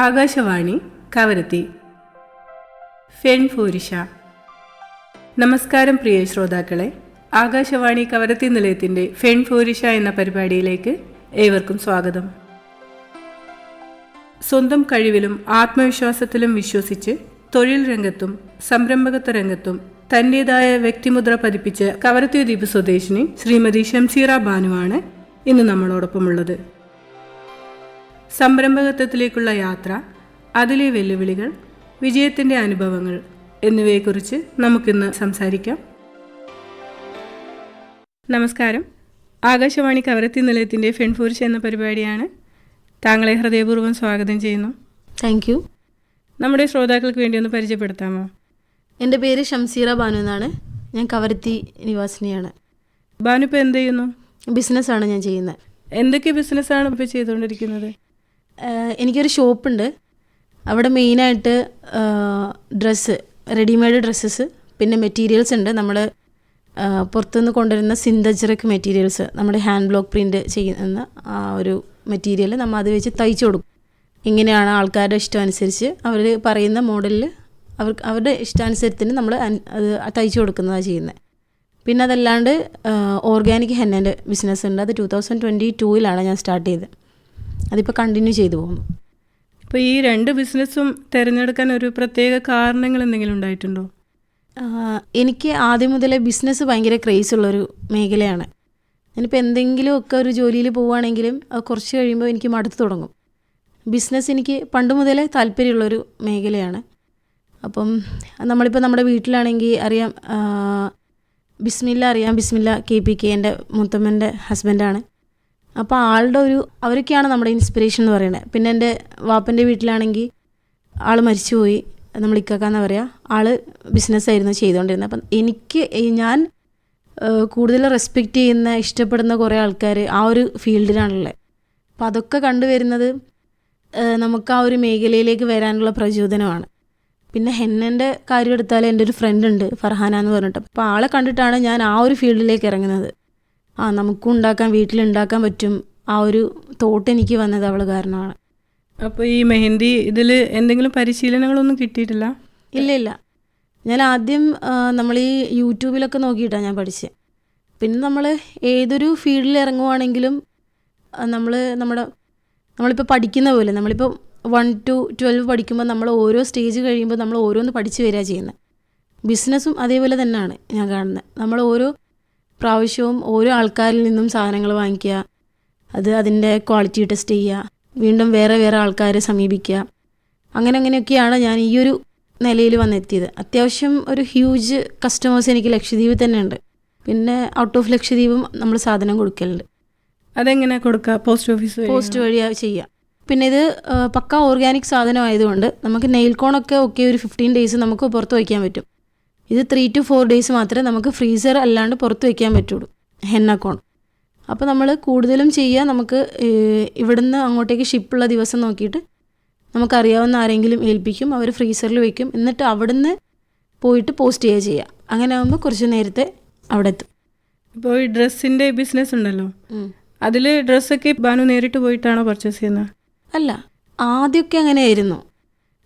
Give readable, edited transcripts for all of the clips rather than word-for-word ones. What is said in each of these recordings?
ആകാശവാണി കവരത്തി ഫെൺഫൂരിഷ. നമസ്കാരം പ്രിയ ശ്രോതാക്കളെ, ആകാശവാണി കവരത്തി നിലയത്തിൻ്റെ ഫെൺഫൂരിഷ എന്ന പരിപാടിയിലേക്ക് ഏവർക്കും സ്വാഗതം. സ്വന്തം കഴിവിലും ആത്മവിശ്വാസത്തിലും വിശ്വസിച്ച് തൊഴിൽ രംഗത്തും സംരംഭകത്വ രംഗത്തും തൻ്റേതായ വ്യക്തിമുദ്ര പതിപ്പിച്ച കവരത്തി ദ്വീപ് സ്വദേശിനി ശ്രീമതി ഷംസീറ ബാനുവാണ് ഇന്ന് നമ്മളോടൊപ്പമുള്ളത്. സംരംഭകത്വത്തിലേക്കുള്ള യാത്ര, അതിലെ വെല്ലുവിളികൾ, വിജയത്തിൻ്റെ അനുഭവങ്ങൾ എന്നിവയെക്കുറിച്ച് നമുക്കിന്ന് സംസാരിക്കാം. നമസ്കാരം. ആകാശവാണി കവരത്തി നിലയത്തിൻ്റെ ഫെൺഫൂരിഷ എന്ന പരിപാടിയാണ്. താങ്കളെ ഹൃദയപൂർവ്വം സ്വാഗതം ചെയ്യുന്നു. Thank you. നമ്മുടെ ശ്രോതാക്കൾക്ക് വേണ്ടി ഒന്ന് പരിചയപ്പെടുത്താമോ? എൻ്റെ പേര് ഷംസീറ ബാനു എന്നാണ്. ഞാൻ കവരത്തി നിവാസിനിയാണ്. ബാനു ഇപ്പോൾ എന്ത് ചെയ്യുന്നു? ബിസിനസ്സാണ് ഞാൻ ചെയ്യുന്നത്. എന്തൊക്കെ ബിസിനസ്സാണ് ഇപ്പോൾ ചെയ്തുകൊണ്ടിരിക്കുന്നത്? എനിക്കൊരു ഷോപ്പുണ്ട്. അവിടെ മെയിനായിട്ട് ഡ്രസ്സ്, റെഡിമെയ്ഡ് ഡ്രസ്സസ്, പിന്നെ മെറ്റീരിയൽസ് ഉണ്ട്. നമ്മൾ പുറത്തുനിന്ന് കൊണ്ടുവരുന്ന സിന്തജറിക് മെറ്റീരിയൽസ്, നമ്മുടെ ഹാൻഡ് ബ്ലോക്ക് പ്രിൻ്റ് ചെയ്യുന്ന ആ ഒരു മെറ്റീരിയൽ നമ്മൾ അത് വെച്ച് തയ്ച്ചു കൊടുക്കും. ഇങ്ങനെയാണ് ആൾക്കാരുടെ ഇഷ്ടം അനുസരിച്ച് അവർ പറയുന്ന മോഡലിൽ അവരുടെ ഇഷ്ടാനുസരത്തിന് നമ്മൾ അത് തയ്ച്ചു കൊടുക്കുന്നതാണ് ചെയ്യുന്നത്. പിന്നെ അതല്ലാണ്ട് ഓർഗാനിക് ഹെന്നൻ്റെ ബിസിനസ് ഉണ്ട്. അത് 2022 ഞാൻ സ്റ്റാർട്ട് ചെയ്തത്. അതിപ്പോൾ കണ്ടിന്യൂ ചെയ്തു പോകുന്നു. ഇപ്പോൾ ഈ രണ്ട് ബിസിനസ്സും തിരഞ്ഞെടുക്കാൻ ഒരു പ്രത്യേക കാരണങ്ങൾ എന്തെങ്കിലും ഉണ്ടായിട്ടുണ്ടോ? എനിക്ക് ആദ്യം മുതലേ ബിസിനസ് ഭയങ്കര ക്രേസുള്ളൊരു മേഖലയാണ്. ഞാനിപ്പോൾ എന്തെങ്കിലുമൊക്കെ ഒരു ജോലിയിൽ പോവുകയാണെങ്കിലും അത് കുറച്ച് കഴിയുമ്പോൾ എനിക്ക് മടുത്ത് തുടങ്ങും. ബിസിനസ് എനിക്ക് പണ്ട് മുതലേ താല്പര്യമുള്ളൊരു മേഖലയാണ്. അപ്പം നമ്മളിപ്പോൾ നമ്മുടെ വീട്ടിലാണെങ്കിൽ അറിയാം, ബിസ്മില്ല അറിയാം. ബിസ്മില്ല KPK എൻ്റെ മുത്തമ്മൻ്റെ ഹസ്ബൻഡാണ്. അപ്പോൾ അവരൊക്കെയാണ് നമ്മുടെ ഇൻസ്പിറേഷൻ എന്ന് പറയുന്നത്. പിന്നെ എൻ്റെ വാപ്പൻ്റെ വീട്ടിലാണെങ്കിൽ ആൾ മരിച്ചുപോയി, നമ്മൾ ഇക്കാക്കാന്ന് പറയുക. ആൾ ബിസിനസ്സായിരുന്നു ചെയ്തുകൊണ്ടിരുന്നത്. അപ്പം ഞാൻ കൂടുതൽ റെസ്പെക്റ്റ് ചെയ്യുന്ന, ഇഷ്ടപ്പെടുന്ന കുറേ ആൾക്കാർ ആ ഒരു ഫീൽഡിലാണുള്ളത്. അപ്പോൾ അതൊക്കെ കണ്ടുവരുന്നത് നമുക്ക് ആ ഒരു മേഖലയിലേക്ക് വരാനുള്ള പ്രചോദനമാണ്. പിന്നെ ഹെന്നൻ്റെ കാര്യം എടുത്താൽ എൻ്റെ ഒരു ഫ്രണ്ട് ഉണ്ട്, ഫർഹാന എന്ന് പറഞ്ഞിട്ട്. അപ്പോൾ ആളെ കണ്ടിട്ടാണ് ഞാൻ ആ ഒരു ഫീൽഡിലേക്ക് ഇറങ്ങുന്നത്. നമുക്കും ഉണ്ടാക്കാൻ, വീട്ടിലുണ്ടാക്കാൻ പറ്റും, ആ ഒരു തോട്ട് എനിക്ക് വന്നത് അവൾ കാരണമാണ്. അപ്പോൾ ഈ മെഹന്തി ഇതിൽ എന്തെങ്കിലും പരിശീലനങ്ങളൊന്നും കിട്ടിയിട്ടില്ല? ഇല്ല. ഞാൻ ആദ്യം നമ്മൾ ഈ യൂട്യൂബിലൊക്കെ നോക്കിയിട്ടാണ് ഞാൻ പഠിച്ചത്. പിന്നെ നമ്മൾ ഏതൊരു ഫീൽഡിൽ ഇറങ്ങുവാണെങ്കിലും നമ്മളിപ്പോൾ പഠിക്കുന്ന പോലെ, നമ്മളിപ്പോൾ 1 to 12 പഠിക്കുമ്പോൾ നമ്മൾ ഓരോ സ്റ്റേജ് കഴിയുമ്പോൾ നമ്മൾ ഓരോന്ന് പഠിച്ച് വരിക ചെയ്യുന്നത്. ബിസിനസ്സും അതേപോലെ തന്നെയാണ് ഞാൻ കാണുന്നത്. നമ്മൾ ഓരോ പ്രാവശ്യവും ഓരോ ആൾക്കാരിൽ നിന്നും സാധനങ്ങൾ വാങ്ങിക്കുക, അതിൻ്റെ ക്വാളിറ്റി ടെസ്റ്റ് ചെയ്യുക, വീണ്ടും വേറെ ആൾക്കാരെ സമീപിക്കുക. അങ്ങനെയൊക്കെയാണ് ഞാൻ ഈ ഒരു നിലയിൽ വന്നെത്തിയത്. അത്യാവശ്യം ഒരു ഹ്യൂജ് കസ്റ്റമേഴ്സ് എനിക്ക് ലക്ഷദ്വീപിൽ തന്നെ ഉണ്ട്. പിന്നെ ഔട്ട് ഓഫ് ലക്ഷദ്വീപും നമ്മൾ സാധനം കൊടുക്കലുണ്ട്. അതെങ്ങനെ കൊടുക്കുക? പോസ്റ്റ് വഴിയാണ് ചെയ്യുക. പിന്നെ ഇത് പക്ക ഓർഗാനിക് സാധനം ആയതുകൊണ്ട് നമുക്ക് നെയിൽ കോണൊക്കെ ഒരു 15 days നമുക്ക് പുറത്ത് വയ്ക്കാൻ പറ്റും. ഇത് 3 to 4 days മാത്രമേ നമുക്ക് ഫ്രീസർ അല്ലാണ്ട് പുറത്ത് വയ്ക്കാൻ പറ്റുള്ളൂ, ഹെന്ന കോൺ. അപ്പോൾ നമ്മൾ കൂടുതലും ചെയ്യുക, നമുക്ക് ഇവിടുന്ന് അങ്ങോട്ടേക്ക് ഷിപ്പുള്ള ദിവസം നോക്കിയിട്ട് നമുക്കറിയാവുന്ന ആരെങ്കിലും ഏൽപ്പിക്കും, അവർ ഫ്രീസറിൽ വയ്ക്കും. എന്നിട്ട് അവിടുന്ന് പോയിട്ട് പോസ്റ്റ് ചെയ്യുക. അങ്ങനെ ആകുമ്പോൾ കുറച്ച് നേരത്തെ അവിടെ എത്തും. ഇപ്പോൾ ഈ ഡ്രസ്സിൻ്റെ ബിസിനസ് ഉണ്ടല്ലോ, അതിൽ ഡ്രസ്സൊക്കെ ബാനു നേരിട്ട് പോയിട്ടാണോ പർച്ചേസ് ചെയ്യുന്നത്? അല്ല, ആദ്യമൊക്കെ അങ്ങനെയായിരുന്നു.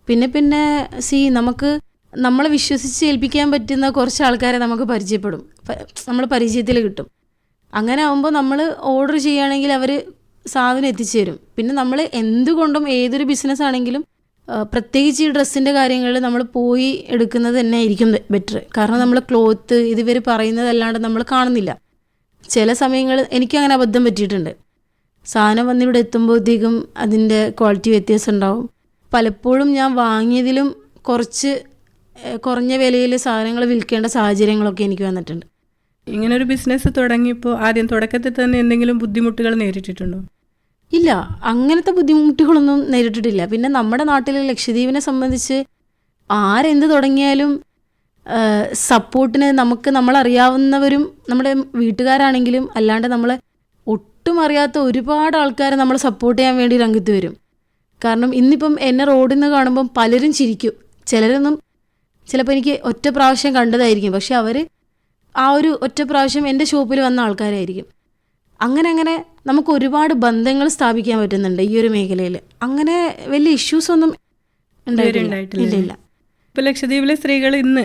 പിന്നെ നമുക്ക് നമ്മളെ വിശ്വസിച്ച് ഏൽപ്പിക്കാൻ പറ്റുന്ന കുറച്ച് ആൾക്കാരെ നമുക്ക് പരിചയപ്പെടും, നമ്മൾ പരിചയത്തിൽ കിട്ടും. അങ്ങനെ ആകുമ്പോൾ നമ്മൾ ഓർഡർ ചെയ്യുകയാണെങ്കിൽ അവർ സാധനം എത്തിച്ചു തരും. പിന്നെ നമ്മൾ എന്തുകൊണ്ടും ഏതൊരു ബിസിനസ് ആണെങ്കിലും പ്രത്യേകിച്ച് ഈ ഡ്രസ്സിൻ്റെ കാര്യങ്ങളിൽ നമ്മൾ പോയി എടുക്കുന്നത് തന്നെ ആയിരിക്കും ബെറ്റർ. കാരണം നമ്മൾ ക്ലോത്ത് ഇതുവരെ പറയുന്നതല്ലാണ്ട് നമ്മൾ കാണുന്നില്ല. ചില സമയങ്ങൾ എനിക്കങ്ങനെ അബദ്ധം പറ്റിയിട്ടുണ്ട്. സാധനം വന്നിവിടെ എത്തുമ്പോഴത്തേക്കും അതിൻ്റെ ക്വാളിറ്റി വ്യത്യാസം ഉണ്ടാവും. പലപ്പോഴും ഞാൻ വാങ്ങിയതിലും കുറഞ്ഞ വിലയിൽ സാധനങ്ങൾ വിൽക്കേണ്ട സാഹചര്യങ്ങളൊക്കെ എനിക്ക് വന്നിട്ടുണ്ട്. ഇങ്ങനൊരു ബിസിനസ് തുടങ്ങിയപ്പോൾ ആദ്യം തുടക്കത്തിൽ തന്നെ എന്തെങ്കിലും ബുദ്ധിമുട്ടുകൾ നേരിട്ടിട്ടുണ്ടോ? ഇല്ല, അങ്ങനത്തെ ബുദ്ധിമുട്ടുകളൊന്നും നേരിട്ടിട്ടില്ല. പിന്നെ നമ്മുടെ നാട്ടിലെ ലക്ഷദ്വീപിനെ സംബന്ധിച്ച് ആരെന്ത് തുടങ്ങിയാലും സപ്പോർട്ടിന് നമ്മളറിയാവുന്നവരും നമ്മുടെ വീട്ടുകാരാണെങ്കിലും അല്ലാണ്ട് നമ്മളെ ഒട്ടും അറിയാത്ത ഒരുപാട് ആൾക്കാരെ നമ്മൾ സപ്പോർട്ട് ചെയ്യാൻ വേണ്ടി രംഗത്ത് വരും. കാരണം ഇന്നിപ്പം എന്നെ റോഡിൽ നിന്ന് കാണുമ്പം പലരും ചിരിക്കും. ചിലരൊന്നും ചിലപ്പോൾ എനിക്ക് ഒറ്റ പ്രാവശ്യം കണ്ടതായിരിക്കും, പക്ഷെ അവർ ആ ഒരു ഒറ്റ പ്രാവശ്യം എൻ്റെ ഷോപ്പിൽ വന്ന ആൾക്കാരായിരിക്കും. അങ്ങനെ അങ്ങനെ നമുക്ക് ഒരുപാട് ബന്ധങ്ങൾ സ്ഥാപിക്കാൻ പറ്റുന്നുണ്ട് ഈ ഒരു മേഖലയിൽ. അങ്ങനെ വലിയ ഇഷ്യൂസ് ഒന്നും ഉണ്ടായിട്ടില്ല. ഇല്ല. ഇപ്പൊ ലക്ഷദ്വീപിലെ സ്ത്രീകൾ ഇന്ന്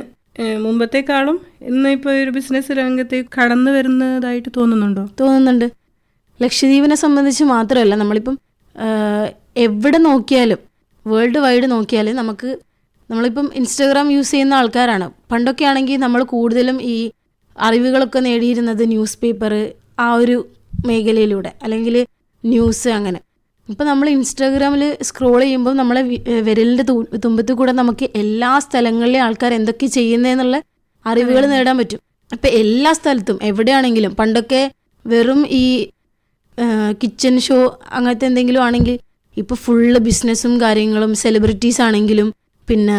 മുമ്പത്തെക്കാളും ഇന്ന് ഇപ്പോൾ ഒരു ബിസിനസ് രംഗത്തേക്ക് കടന്നു വരുന്നതായിട്ട് തോന്നുന്നുണ്ട്. ലക്ഷദ്വീപിനെ സംബന്ധിച്ച് മാത്രമല്ല, നമ്മളിപ്പം എവിടെ നോക്കിയാലും വേൾഡ് വൈഡ് നോക്കിയാലും നമ്മളിപ്പം ഇൻസ്റ്റാഗ്രാം യൂസ് ചെയ്യുന്ന ആൾക്കാരാണ്. പണ്ടൊക്കെ ആണെങ്കിൽ നമ്മൾ കൂടുതലും ഈ അറിവുകളൊക്കെ നേടിയിരുന്നത് ന്യൂസ് പേപ്പർ, ആ ഒരു മേഖലയിലൂടെ, അല്ലെങ്കിൽ ന്യൂസ്, അങ്ങനെ. ഇപ്പം നമ്മൾ ഇൻസ്റ്റാഗ്രാമിൽ സ്ക്രോൾ ചെയ്യുമ്പോൾ നമ്മളെ വിരലിൻ്റെ തുമ്പത്തിൽ കൂടെ നമുക്ക് എല്ലാ സ്ഥലങ്ങളിലെ ആൾക്കാർ എന്തൊക്കെ ചെയ്യുന്നതെന്നുള്ള അറിവുകൾ നേടാൻ പറ്റും. ഇപ്പം എല്ലാ സ്ഥലത്തും എവിടെയാണെങ്കിലും, പണ്ടൊക്കെ വെറും ഈ കിച്ചൺ ഷോ അങ്ങനത്തെ എന്തെങ്കിലും ആണെങ്കിൽ ഇപ്പോൾ ഫുള്ള് ബിസിനസ്സും കാര്യങ്ങളും, സെലിബ്രിറ്റീസ് ആണെങ്കിലും പിന്നെ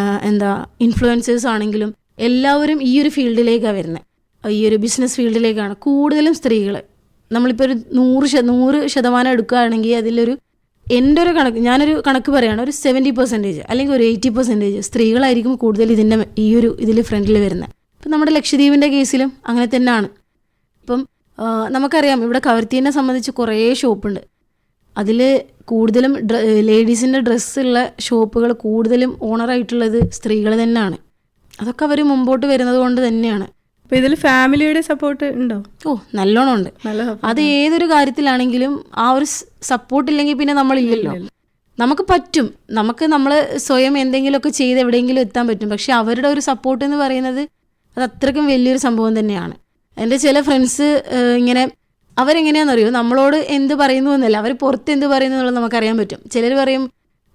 ഇൻഫ്ലുവൻസേഴ്സ് ആണെങ്കിലും എല്ലാവരും ഈ ഒരു ഫീൽഡിലേക്കാണ് വരുന്നത്. ഈ ഒരു ബിസിനസ് ഫീൽഡിലേക്കാണ് കൂടുതലും സ്ത്രീകൾ. നമ്മളിപ്പോൾ ഒരു 100% എടുക്കുകയാണെങ്കിൽ അതിലൊരു എൻ്റെ ഒരു ഞാനൊരു കണക്ക് പറയുകയാണ്, ഒരു 70% അല്ലെങ്കിൽ ഒരു 80% സ്ത്രീകളായിരിക്കും കൂടുതൽ ഇതിൽ ഫ്രണ്ടിൽ വരുന്നത്. ഇപ്പം നമ്മുടെ ലക്ഷദ്വീപിൻ്റെ കേസിലും അങ്ങനെ തന്നെയാണ്. ഇപ്പം നമുക്കറിയാം, ഇവിടെ കവർത്തീനെ സംബന്ധിച്ച് കുറേ ഷോപ്പുണ്ട്. അതിൽ കൂടുതലും ലേഡീസിൻ്റെ ഡ്രസ്സുള്ള ഷോപ്പുകൾ കൂടുതലും ഓണറായിട്ടുള്ളത് സ്ത്രീകൾ തന്നെയാണ്. അതൊക്കെ അവർ മുമ്പോട്ട് വരുന്നത് കൊണ്ട് തന്നെയാണ്. അപ്പോൾ ഇതിൽ ഫാമിലിയുടെ സപ്പോർട്ട് ഉണ്ടോ? നല്ലോണം ഉണ്ട്. അത് ഏതൊരു കാര്യത്തിലാണെങ്കിലും ആ ഒരു സപ്പോർട്ട് ഇല്ലെങ്കിൽ പിന്നെ നമ്മളില്ലല്ലോ. നമുക്ക് പറ്റും, നമ്മൾ സ്വയം എന്തെങ്കിലുമൊക്കെ ചെയ്ത് എവിടെയെങ്കിലും എത്താൻ പറ്റും. പക്ഷെ അവരുടെ ഒരു സപ്പോർട്ട് എന്ന് പറയുന്നത് അത് അത്രയ്ക്കും വലിയൊരു സംഭവം തന്നെയാണ്. എൻ്റെ ചില ഫ്രണ്ട്സ് ഇങ്ങനെ അവരെങ്ങനെയാണെന്നറിയോ, നമ്മളോട് എന്ത് പറയുന്നു എന്നല്ല, അവർ പുറത്ത് എന്ത് പറയുന്നു എന്നുള്ളത് നമുക്കറിയാൻ പറ്റും. ചിലർ പറയും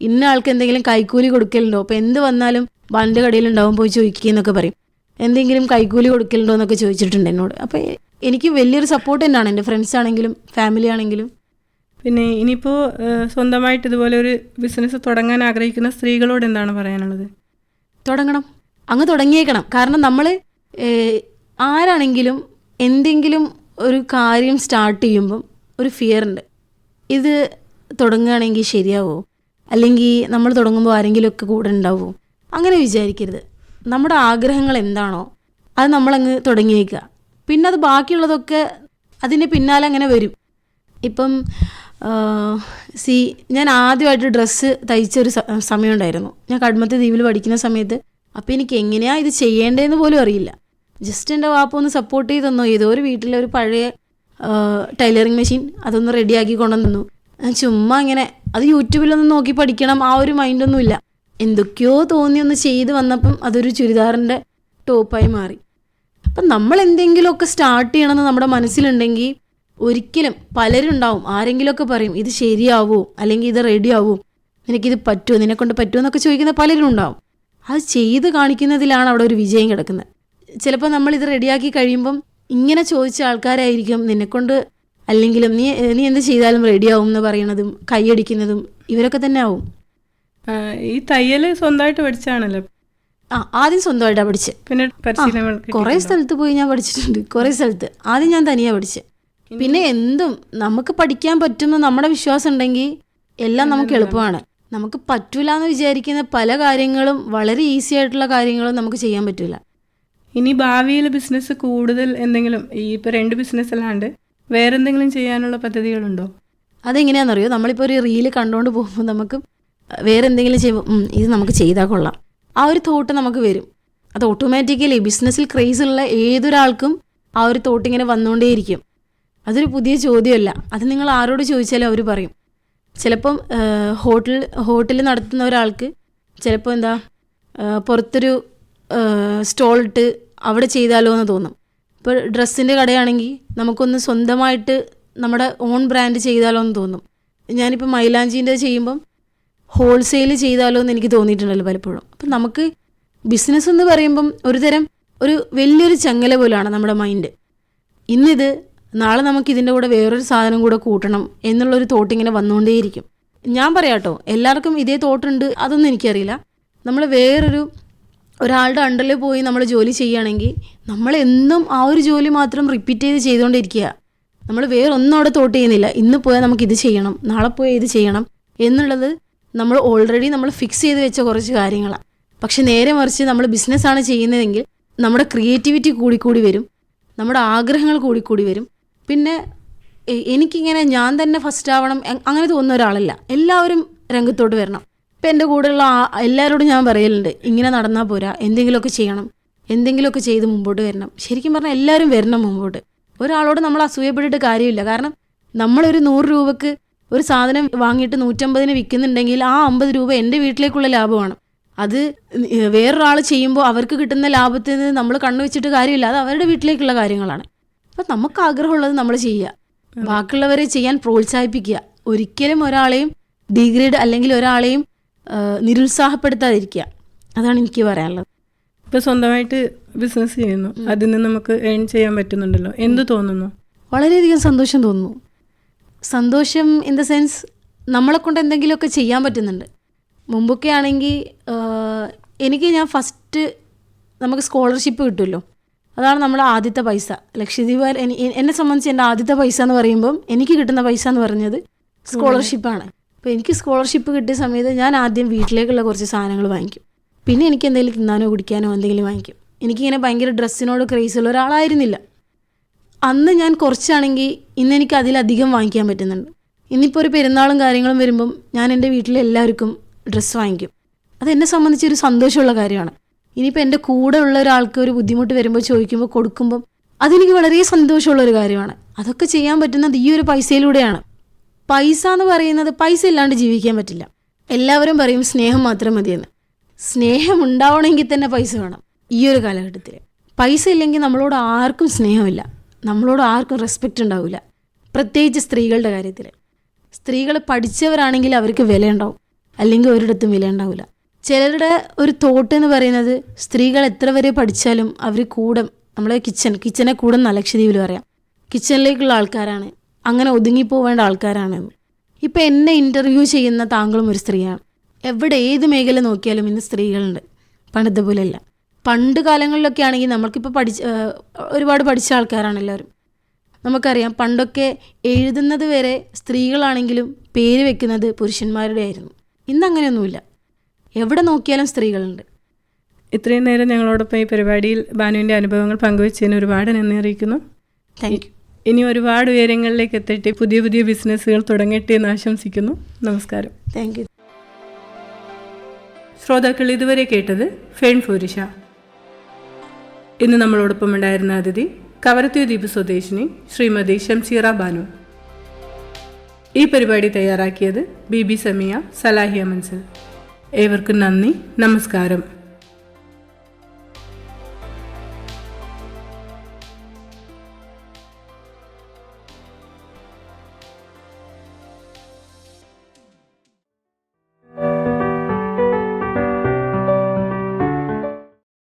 ഇന്ന ആൾക്ക് എന്തെങ്കിലും കൈക്കൂലി കൊടുക്കലുണ്ടോ, അപ്പോൾ എന്ത് വന്നാലും ബാലിൻ്റെ കടയിലുണ്ടാവും പോയി ചോദിക്കുക എന്നൊക്കെ പറയും. എന്തെങ്കിലും കൈക്കൂലി കൊടുക്കലുണ്ടോ എന്നൊക്കെ ചോദിച്ചിട്ടുണ്ട് എന്നോട്. അപ്പോൾ എനിക്ക് വലിയൊരു സപ്പോർട്ട് തന്നെയാണ് എൻ്റെ ഫ്രണ്ട്സ് ആണെങ്കിലും ഫാമിലി ആണെങ്കിലും. പിന്നെ ഇനിയിപ്പോൾ സ്വന്തമായിട്ട് ഇതുപോലെ ഒരു ബിസിനസ് തുടങ്ങാൻ ആഗ്രഹിക്കുന്ന സ്ത്രീകളോട് എന്താണ് പറയാനുള്ളത്? അങ്ങ് തുടങ്ങിയേക്കണം. കാരണം നമ്മൾ ആരാണെങ്കിലും എന്തെങ്കിലും ഒരു കാര്യം സ്റ്റാർട്ട് ചെയ്യുമ്പം ഒരു ഫിയർ ഉണ്ട്. ഇത് തുടങ്ങുകയാണെങ്കിൽ ശരിയാവുമോ, അല്ലെങ്കിൽ നമ്മൾ തുടങ്ങുമ്പോൾ ആരെങ്കിലുമൊക്കെ കൂടെ ഉണ്ടാവുമോ, അങ്ങനെ വിചാരിക്കരുത്. നമ്മുടെ ആഗ്രഹങ്ങൾ എന്താണോ അത് നമ്മളങ്ങ് തുടങ്ങിയേക്കുക. പിന്നെ അത് ബാക്കിയുള്ളതൊക്കെ അതിൻ്റെ പിന്നാലെ അങ്ങനെ വരും. ഇപ്പം ഞാൻ ആദ്യമായിട്ട് ഡ്രസ്സ് തയ്ച്ചൊരു സമയം ഉണ്ടായിരുന്നു. ഞാൻ കടമത്തെ ദ്വീപിൽ പഠിക്കുന്ന സമയത്ത്. അപ്പോൾ എനിക്ക് എങ്ങനെയാണ് ഇത് ചെയ്യേണ്ടതെന്ന് പോലും അറിയില്ല. ജസ്റ്റ് എൻ്റെ വാപ്പ ഒന്ന് സപ്പോർട്ട് ചെയ്തെന്നോ, ഏതോ ഒരു വീട്ടിലെ ഒരു പഴയ ടൈലറിങ് മെഷീൻ അതൊന്ന് റെഡിയാക്കി കൊണ്ടുവന്നു. ചുമ്മാ ഇങ്ങനെ അത് യൂട്യൂബിലൊന്ന് നോക്കി പഠിക്കണം ആ ഒരു മൈൻഡൊന്നുമില്ല. എന്തൊക്കെയോ തോന്നി ഒന്ന് ചെയ്ത് വന്നപ്പം അതൊരു ചുരിദാറിൻ്റെ ടോപ്പായി മാറി. അപ്പം നമ്മൾ എന്തെങ്കിലുമൊക്കെ സ്റ്റാർട്ട് ചെയ്യണമെന്ന് നമ്മുടെ മനസ്സിലുണ്ടെങ്കിൽ ഒരിക്കലും പലരും ഉണ്ടാവും, ആരെങ്കിലുമൊക്കെ പറയും ഇത് ശരിയാവോ, അല്ലെങ്കിൽ ഇത് റെഡി ആവോ, നിനക്കിത് പറ്റുമോ, നിന്നെക്കൊണ്ട് പറ്റുമോ എന്നൊക്കെ ചോദിക്കുന്ന പലരും ഉണ്ടാവും. അത് ചെയ്ത് കാണിക്കുന്നതിലാണ് അവിടെ ഒരു വിജയം കിടക്കുന്നത്. ചിലപ്പോൾ നമ്മളിത് റെഡിയാക്കി കഴിയുമ്പം ഇങ്ങനെ ചോദിച്ച ആൾക്കാരായിരിക്കും നിന്നെക്കൊണ്ട്, അല്ലെങ്കിലും നീ എന്ത് ചെയ്താലും റെഡിയാവും എന്ന് പറയണതും കൈയടിക്കുന്നതും ഇവരൊക്കെ തന്നെ ആവും. ഈ തയ്യൽ സ്വന്തമായിട്ട് പഠിച്ചാണല്ലോ? ആദ്യം സ്വന്തമായിട്ടാണ് പഠിച്ചത്. പിന്നെ കുറേ സ്ഥലത്ത് പോയി ഞാൻ പഠിച്ചിട്ടുണ്ട്. കുറേ സ്ഥലത്ത് ആദ്യം ഞാൻ തനിയാണ് പഠിച്ചത്. പിന്നെ എന്തും നമുക്ക് പഠിക്കാൻ പറ്റുമെന്ന് നമ്മുടെ വിശ്വാസം ഉണ്ടെങ്കിൽ എല്ലാം നമുക്ക് എളുപ്പമാണ്. നമുക്ക് പറ്റൂല എന്ന് വിചാരിക്കുന്ന പല കാര്യങ്ങളും, വളരെ ഈസി ആയിട്ടുള്ള കാര്യങ്ങളും നമുക്ക് ചെയ്യാൻ പറ്റില്ല. ഇനി ഭാവിയിൽ ബിസിനസ് കൂടുതൽ എന്തെങ്കിലും, ഈ ഇപ്പോൾ 2 ബിസിനസ് അല്ലാണ്ട് വേറെ എന്തെങ്കിലും ചെയ്യാനുള്ള പദ്ധതികളുണ്ടോ? അതെങ്ങനെയാണെന്നറിയോ, നമ്മളിപ്പോൾ ഒരു റീല് കണ്ടുകൊണ്ട് പോകുമ്പോൾ നമുക്ക് വേറെ എന്തെങ്കിലും ചെയ്യുമ്പോൾ ഇത് നമുക്ക് ചെയ്താൽ കൊള്ളാം, ആ ഒരു തോട്ട് നമുക്ക് വരും. അത് ഓട്ടോമാറ്റിക്കലി ബിസിനസ്സിൽ ക്രേസ് ഉള്ള ഏതൊരാൾക്കും ആ ഒരു തോട്ട് ഇങ്ങനെ വന്നുകൊണ്ടേയിരിക്കും. അതൊരു പുതിയ ചോദ്യമല്ല. അത് നിങ്ങൾ ആരോട് ചോദിച്ചാലും അവർ പറയും. ചിലപ്പം ഹോട്ടൽ നടത്തുന്ന ഒരാൾക്ക് ചിലപ്പോൾ പുറത്തൊരു സ്റ്റോളിട്ട് അവിടെ ചെയ്താലോ എന്ന് തോന്നും. ഇപ്പോൾ ഡ്രസ്സിൻ്റെ കടയാണെങ്കിൽ നമുക്കൊന്ന് സ്വന്തമായിട്ട് നമ്മുടെ ഓൺ ബ്രാൻഡ് ചെയ്താലോ എന്ന് തോന്നും. ഞാനിപ്പോൾ മൈലാഞ്ചീൻ്റെ ചെയ്യുമ്പം ഹോൾസെയിൽ ചെയ്താലോ എന്ന് എനിക്ക് തോന്നിയിട്ടുണ്ടല്ലോ പലപ്പോഴും. അപ്പം നമുക്ക് ബിസിനസ് എന്ന് പറയുമ്പം ഒരു വലിയൊരു ചങ്ങല പോലെയാണ് നമ്മുടെ മൈൻഡ്. ഇന്നിത്, നാളെ നമുക്ക് ഇതിൻ്റെ കൂടെ വേറൊരു സാധനം കൂടെ കൂട്ടണം എന്നുള്ളൊരു തോട്ട് ഇങ്ങനെ വന്നുകൊണ്ടേയിരിക്കും. ഞാൻ പറയാട്ടോ, എല്ലാവർക്കും ഇതേ തോട്ടുണ്ട് അതൊന്നും എനിക്കറിയില്ല. നമ്മൾ ഒരാളുടെ അണ്ടറിൽ പോയി നമ്മൾ ജോലി ചെയ്യുകയാണെങ്കിൽ നമ്മളെന്നും ആ ഒരു ജോലി മാത്രം റിപ്പീറ്റ് ചെയ്തുകൊണ്ടിരിക്കുക. നമ്മൾ വേറൊന്നും അവിടെ തോട്ട് ചെയ്യുന്നില്ല. ഇന്ന് പോയാൽ നമുക്കിത് ചെയ്യണം, നാളെ പോയാൽ ഇത് ചെയ്യണം എന്നുള്ളത് നമ്മൾ ഓൾറെഡി ഫിക്സ് ചെയ്ത് വെച്ച കുറച്ച് കാര്യങ്ങളാണ്. പക്ഷെ നേരെ മറിച്ച് നമ്മൾ ബിസിനസ്സാണ് ചെയ്യുന്നതെങ്കിൽ നമ്മുടെ ക്രിയേറ്റിവിറ്റി കൂടിക്കൂടി വരും, നമ്മുടെ ആഗ്രഹങ്ങൾ കൂടിക്കൂടി വരും. പിന്നെ എനിക്കിങ്ങനെ ഞാൻ തന്നെ ഫസ്റ്റ് ആവണം അങ്ങനെ തോന്നുന്ന ഒരാളല്ല. എല്ലാവരും രംഗത്തോട്ട് വരണം. ഇപ്പം എൻ്റെ കൂടെയുള്ള എല്ലാവരോടും ഞാൻ പറയലുണ്ട്, ഇങ്ങനെ നടന്നാൽ പോരാ, എന്തെങ്കിലുമൊക്കെ ചെയ്യണം, എന്തെങ്കിലുമൊക്കെ ചെയ്ത് മുമ്പോട്ട് വരണം. ശരിക്കും പറഞ്ഞാൽ എല്ലാവരും വരണം മുമ്പോട്ട്. ഒരാളോട് നമ്മൾ അസൂയപ്പെട്ടിട്ട് കാര്യമില്ല. കാരണം നമ്മളൊരു 100 രൂപക്ക് ഒരു സാധനം വാങ്ങിയിട്ട് 150 വിൽക്കുന്നുണ്ടെങ്കിൽ ആ 50 രൂപ എൻ്റെ വീട്ടിലേക്കുള്ള ലാഭമാണ്. അത് വേറൊരാൾ ചെയ്യുമ്പോൾ അവർക്ക് കിട്ടുന്ന ലാഭത്തിൽ നിന്ന് നമ്മൾ കണ്ണു വെച്ചിട്ട് കാര്യമില്ല. അത് അവരുടെ വീട്ടിലേക്കുള്ള കാര്യങ്ങളാണ്. അപ്പം നമുക്ക് ആഗ്രഹമുള്ളത് നമ്മൾ ചെയ്യുക, ബാക്കിയുള്ളവരെ ചെയ്യാൻ പ്രോത്സാഹിപ്പിക്കുക. ഒരിക്കലും ഒരാളെയും ഡിഗ്രേഡ് അല്ലെങ്കിൽ ഒരാളെയും നിരുത്സാഹപ്പെടുത്താതിരിക്കുക. അതാണ് എനിക്ക് പറയാനുള്ളത്. ഇപ്പോൾ സ്വന്തമായിട്ട് ബിസിനസ് ചെയ്യുന്നു, അതിൽ നിന്ന് നമുക്ക് ഏൺ ചെയ്യാൻ പറ്റുന്നുണ്ടല്ലോ, എന്ത് തോന്നുന്നു? വളരെയധികം സന്തോഷം തോന്നുന്നു. സന്തോഷം ഇൻ ദ സെൻസ് നമ്മളെ കൊണ്ട് എന്തെങ്കിലുമൊക്കെ ചെയ്യാൻ പറ്റുന്നുണ്ട്. മുമ്പൊക്കെ ആണെങ്കിൽ ഞാൻ ഫസ്റ്റ് നമുക്ക് സ്കോളർഷിപ്പ് കിട്ടുമല്ലോ, അതാണ് നമ്മുടെ ആദ്യത്തെ പൈസ. ലക്ഷദ്വീപ് എന്നെ സംബന്ധിച്ച് എൻ്റെ ആദ്യത്തെ പൈസ എന്ന് പറയുമ്പം എനിക്ക് കിട്ടുന്ന പൈസ എന്ന് പറഞ്ഞത് സ്കോളർഷിപ്പാണ്. അപ്പോൾ എനിക്ക് സ്കോളർഷിപ്പ് കിട്ടിയ സമയത്ത് ഞാൻ ആദ്യം വീട്ടിലേക്കുള്ള കുറച്ച് സാധനങ്ങൾ വാങ്ങിക്കും. പിന്നെ എനിക്ക് എന്തെങ്കിലും തിന്നാനോ കുടിക്കാനോ എന്തെങ്കിലും വാങ്ങിക്കും. എനിക്കിങ്ങനെ ഭയങ്കര ഡ്രസ്സിനോട് ക്രേസുള്ള ഒരാളായിരുന്നില്ല. അന്ന് ഞാൻ കുറച്ചാണെങ്കിൽ ഇന്നെനിക്ക് അതിലധികം വാങ്ങിക്കാൻ പറ്റുന്നുണ്ട്. ഇന്നിപ്പോൾ ഒരു പെരുന്നാളും കാര്യങ്ങളും വരുമ്പം ഞാൻ എൻ്റെ വീട്ടിലെ എല്ലാവർക്കും ഡ്രസ്സ് വാങ്ങിക്കും. അതെന്നെ സംബന്ധിച്ചൊരു സന്തോഷമുള്ള കാര്യമാണ്. ഇനിയിപ്പോൾ എൻ്റെ കൂടെ ഉള്ള ഒരാൾക്ക് ഒരു ബുദ്ധിമുട്ട് വരുമ്പോൾ ചോദിക്കുമ്പോൾ കൊടുക്കുമ്പം അതെനിക്ക് വളരെ സന്തോഷമുള്ളൊരു കാര്യമാണ്. അതൊക്കെ ചെയ്യാൻ പറ്റുന്നത് ഈ ഒരു പൈസയിലൂടെയാണ്. പൈസ എന്ന് പറയുന്നത് പൈസ ഇല്ലാണ്ട് ജീവിക്കാൻ പറ്റില്ല. എല്ലാവരും പറയും സ്നേഹം മാത്രം മതിയെന്ന്. സ്നേഹം ഉണ്ടാവണമെങ്കിൽ തന്നെ പൈസ വേണം. ഈ ഒരു കാലഘട്ടത്തിൽ പൈസ ഇല്ലെങ്കിൽ നമ്മളോട് ആർക്കും സ്നേഹമില്ല, നമ്മളോട് ആർക്കും റെസ്പെക്റ്റ് ഉണ്ടാവില്ല. പ്രത്യേകിച്ച് സ്ത്രീകളുടെ കാര്യത്തിൽ. സ്ത്രീകൾ പഠിച്ചവരാണെങ്കിൽ അവർക്ക് വില ഉണ്ടാവും, അല്ലെങ്കിൽ ഒരിടത്തും വില ഉണ്ടാവില്ല. ചിലരുടെ ഒരു തോട്ട് എന്ന് പറയുന്നത് സ്ത്രീകൾ എത്ര വരെ പഠിച്ചാലും അവർ കൂടെ നമ്മളെ കിച്ചനെ കൂടെ നല്ല ലക്ഷദ്വീപിൽ പറയാം, കിച്ചണിലേക്കുള്ള ആൾക്കാരാണ്, അങ്ങനെ ഒതുങ്ങിപ്പോവേണ്ട ആൾക്കാരാണെന്ന്. ഇപ്പം എന്നെ ഇൻ്റർവ്യൂ ചെയ്യുന്ന താങ്കളും ഒരു സ്ത്രീയാണ്. എവിടെ ഏത് മേഖല നോക്കിയാലും ഇന്ന് സ്ത്രീകളുണ്ട്, പണ്ടത്തെ പോലെയല്ല. പണ്ട് കാലങ്ങളിലൊക്കെ ആണെങ്കിൽ നമ്മൾക്കിപ്പോൾ ഒരുപാട് പഠിച്ച ആൾക്കാരാണ് എല്ലാവരും. നമുക്കറിയാം പണ്ടൊക്കെ എഴുതുന്നത് വരെ സ്ത്രീകളാണെങ്കിലും പേര് വെക്കുന്നത് പുരുഷന്മാരുടെ ആയിരുന്നു. ഇന്നങ്ങനെയൊന്നുമില്ല, എവിടെ നോക്കിയാലും സ്ത്രീകളുണ്ട്. ഇത്രയും നേരം ഞങ്ങളോടൊപ്പം ഈ പരിപാടിയിൽ ബാനുവിൻ്റെ അനുഭവങ്ങൾ പങ്കുവച്ചതിന് ഒരുപാട് നന്ദി അറിയിക്കുന്നു. Thank you. ഇനി ഒരുപാട് ഉയരങ്ങളിലേക്ക് എത്തട്ടെ, പുതിയ പുതിയ ബിസിനസ്സുകൾ തുടങ്ങട്ടെ എന്ന് ആശംസിക്കുന്നു. നമസ്കാരം. Thank you. ശ്രോതാക്കൾ ഇതുവരെ കേട്ടത് ഫേൺ ഫോരിഷ. ഇന്ന് നമ്മളോടൊപ്പം ഉണ്ടായിരുന്ന അതിഥി കവരത്തി ദ്വീപ് സ്വദേശിനി ശ്രീമതി ഷംസീറ ബാനു. ഈ പരിപാടി തയ്യാറാക്കിയത് ബിബി സമിയ, സലാഹിയ മൻസൽ. ഏവർക്കും നന്ദി, നമസ്കാരം.